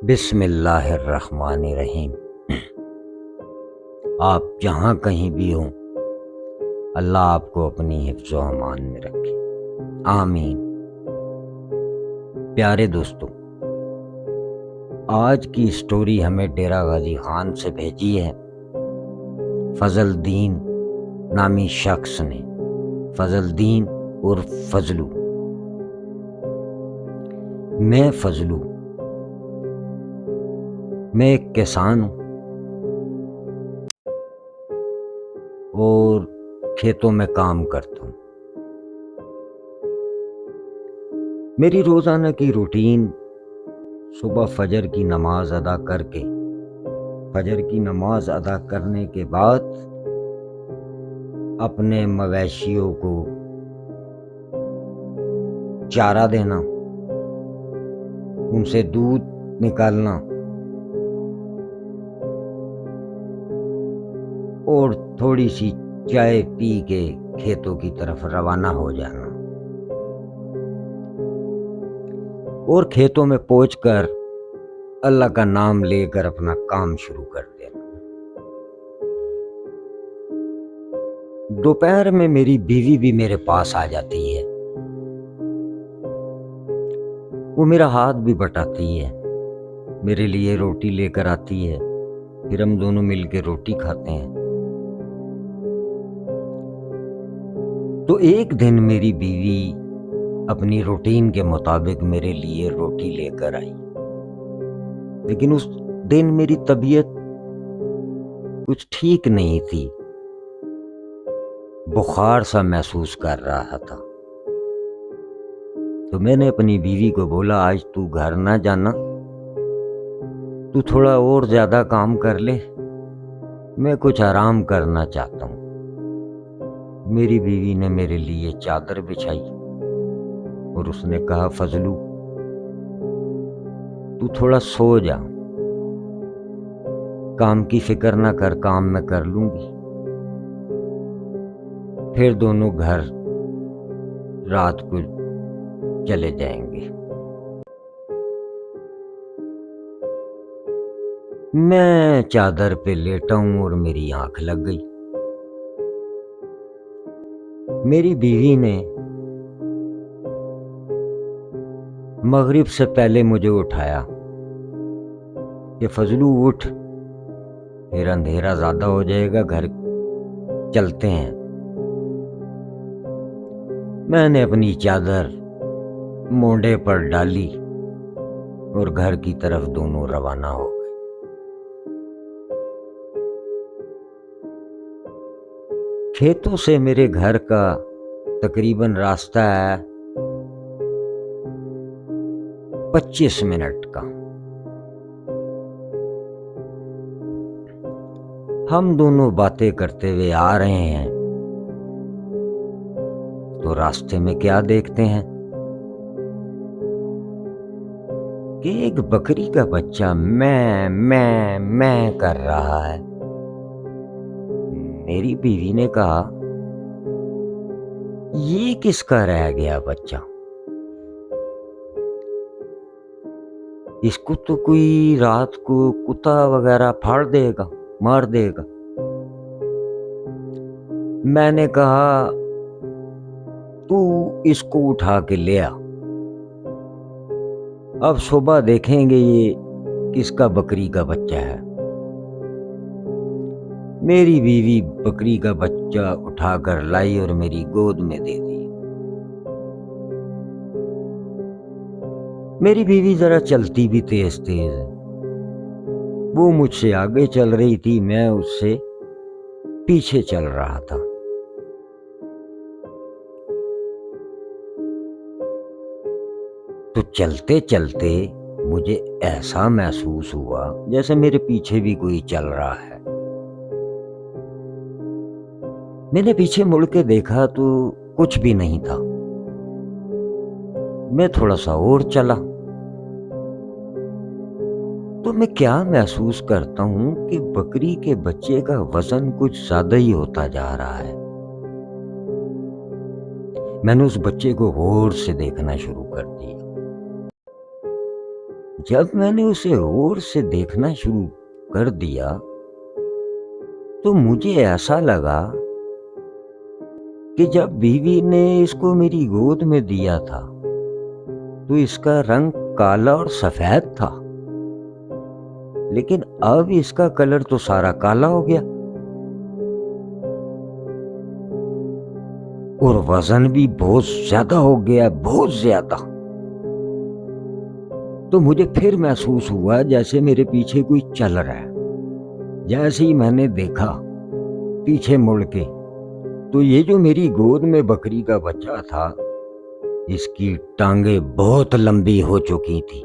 بسم اللہ الرحمن الرحیم۔ آپ جہاں کہیں بھی ہوں، اللہ آپ کو اپنی حفظ و امان میں رکھے، آمین۔ پیارے دوستو، آج کی سٹوری ہمیں ڈیرہ غازی خان سے بھیجی ہے فضل دین نامی شخص نے۔ فضل دین عرف فضلو۔ میں فضلو، میں ایک کسان ہوں اور کھیتوں میں کام کرتا ہوں۔ میری روزانہ کی روٹین صبح فجر کی نماز ادا کر کے، فجر کی نماز ادا کرنے کے بعد اپنے مویشیوں کو چارہ دینا، ان سے دودھ نکالنا اور تھوڑی سی چائے پی کے کھیتوں کی طرف روانہ ہو جانا، اور کھیتوں میں پہنچ کر اللہ کا نام لے کر اپنا کام شروع کر دینا۔ دوپہر میں میری بیوی بھی میرے پاس آ جاتی ہے، وہ میرا ہاتھ بھی بٹاتی ہے، میرے لیے روٹی لے کر آتی ہے، پھر ہم دونوں مل کے روٹی کھاتے ہیں۔ تو ایک دن میری بیوی اپنی روٹین کے مطابق میرے لیے روٹی لے کر آئی، لیکن اس دن میری طبیعت کچھ ٹھیک نہیں تھی، بخار سا محسوس کر رہا تھا۔ تو میں نے اپنی بیوی کو بولا، آج تو گھر نہ جانا، تو تھوڑا اور زیادہ کام کر لے، میں کچھ آرام کرنا چاہتا ہوں۔ میری بیوی نے میرے لیے چادر بچھائی اور اس نے کہا، فضلو تو تھوڑا سو جا، کام کی فکر نہ کر، کام میں کر لوں گی، پھر دونوں گھر رات کو چلے جائیں گے۔ میں چادر پہ لیٹا ہوں اور میری آنکھ لگ گئی۔ میری بیوی نے مغرب سے پہلے مجھے اٹھایا کہ فضلو اٹھ، پھر اندھیرا زیادہ ہو جائے گا، گھر چلتے ہیں۔ میں نے اپنی چادر مونڈے پر ڈالی اور گھر کی طرف دونوں روانہ ہو گئے۔ کھیتوں سے میرے گھر کا تقریباً راستہ ہے 25 منٹ کا۔ ہم دونوں باتیں کرتے ہوئے آ رہے ہیں تو راستے میں کیا دیکھتے ہیں کہ ایک بکری کا بچہ میں کر رہا ہے۔ میری بیوی نے کہا، یہ کس کا رہ گیا بچہ؟ اس کو تو کوئی رات کو کتا وغیرہ پھاڑ دے گا، مار دے گا۔ میں نے کہا، تو اس کو اٹھا کے لے آ، اب صبح دیکھیں گے یہ کس کا بکری کا بچہ ہے۔ میری بیوی بکری کا بچہ اٹھا کر لائی اور میری گود میں دے دی۔ میری بیوی ذرا چلتی بھی تیز تیز ہے، وہ مجھ سے آگے چل رہی تھی، میں اس سے پیچھے چل رہا تھا۔ تو چلتے چلتے مجھے ایسا محسوس ہوا جیسے میرے پیچھے بھی کوئی چل رہا ہے۔ میں نے پیچھے مڑ کے دیکھا تو کچھ بھی نہیں تھا۔ میں تھوڑا سا اور چلا تو میں کیا محسوس کرتا ہوں کہ بکری کے بچے کا وزن کچھ زیادہ ہی ہوتا جا رہا ہے۔ میں نے اس بچے کو غور سے دیکھنا شروع کر دیا۔ جب میں نے اسے غور سے دیکھنا شروع کر دیا تو مجھے ایسا لگا کہ جب بیوی نے اس کو میری گود میں دیا تھا تو اس کا رنگ کالا اور سفید تھا، لیکن اب اس کا کلر تو سارا کالا ہو گیا اور وزن بھی بہت زیادہ ہو گیا، بہت زیادہ۔ تو مجھے پھر محسوس ہوا جیسے میرے پیچھے کوئی چل رہا ہے۔ جیسے ہی میں نے دیکھا پیچھے مڑ کے تو یہ جو میری گود میں بکری کا بچہ تھا، اس کی ٹانگیں بہت لمبی ہو چکی تھی۔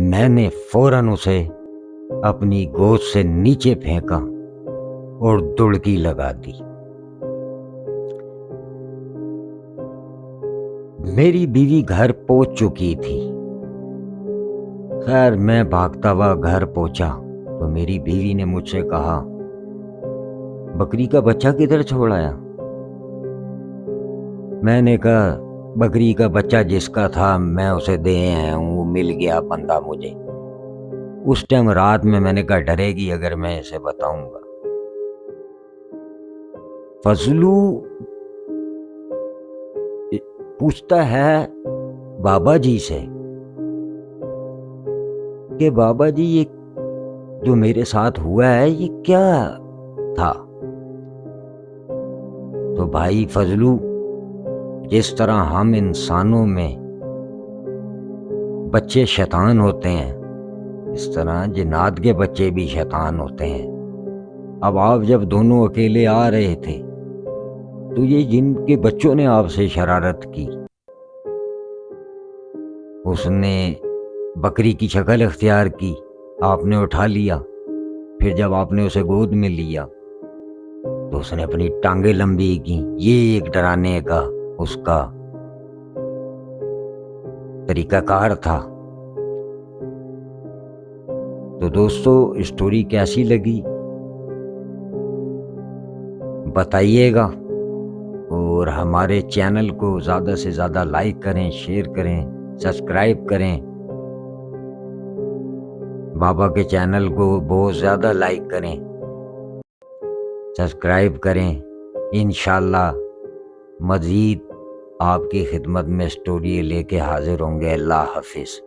میں نے فوراً اسے اپنی گود سے نیچے پھینکا اور دڑکی لگا دی۔ میری بیوی گھر پہنچ چکی تھی۔ خیر میں بھاگتا ہوا گھر پہنچا تو میری بیوی نے مجھ سے کہا، بکری کا بچہ کدھر چھوڑ آیا؟ میں نے کہا، بکری کا بچہ جس کا تھا میں اسے دے آیا ہوں، وہ مل گیا بندہ مجھے۔ اس ٹائم رات میں نے کہا ڈرے گی اگر میں اسے بتاؤں گا۔ فضلو پوچھتا ہے بابا جی سے کہ بابا جی یہ جو میرے ساتھ ہوا ہے یہ کیا تھا؟ تو بھائی فضلو، جس طرح ہم انسانوں میں بچے شیطان ہوتے ہیں، اس طرح جنات کے بچے بھی شیطان ہوتے ہیں۔ اب آپ جب دونوں اکیلے آ رہے تھے تو یہ جن کے بچوں نے آپ سے شرارت کی، اس نے بکری کی شکل اختیار کی، آپ نے اٹھا لیا، پھر جب آپ نے اسے گود میں لیا تو اس نے اپنی ٹانگیں لمبی کی۔ یہ ایک ڈرانے کا اس کا طریقہ کار تھا۔ تو دوستو اسٹوری کیسی لگی بتائیے گا، اور ہمارے چینل کو زیادہ سے زیادہ لائک کریں، شیئر کریں، سبسکرائب کریں۔ بابا کے چینل کو بہت زیادہ لائک کریں، سبسکرائب کریں۔ انشاءاللہ مزید آپ کی خدمت میں اسٹوری لے کے حاضر ہوں گے۔ اللہ حافظ۔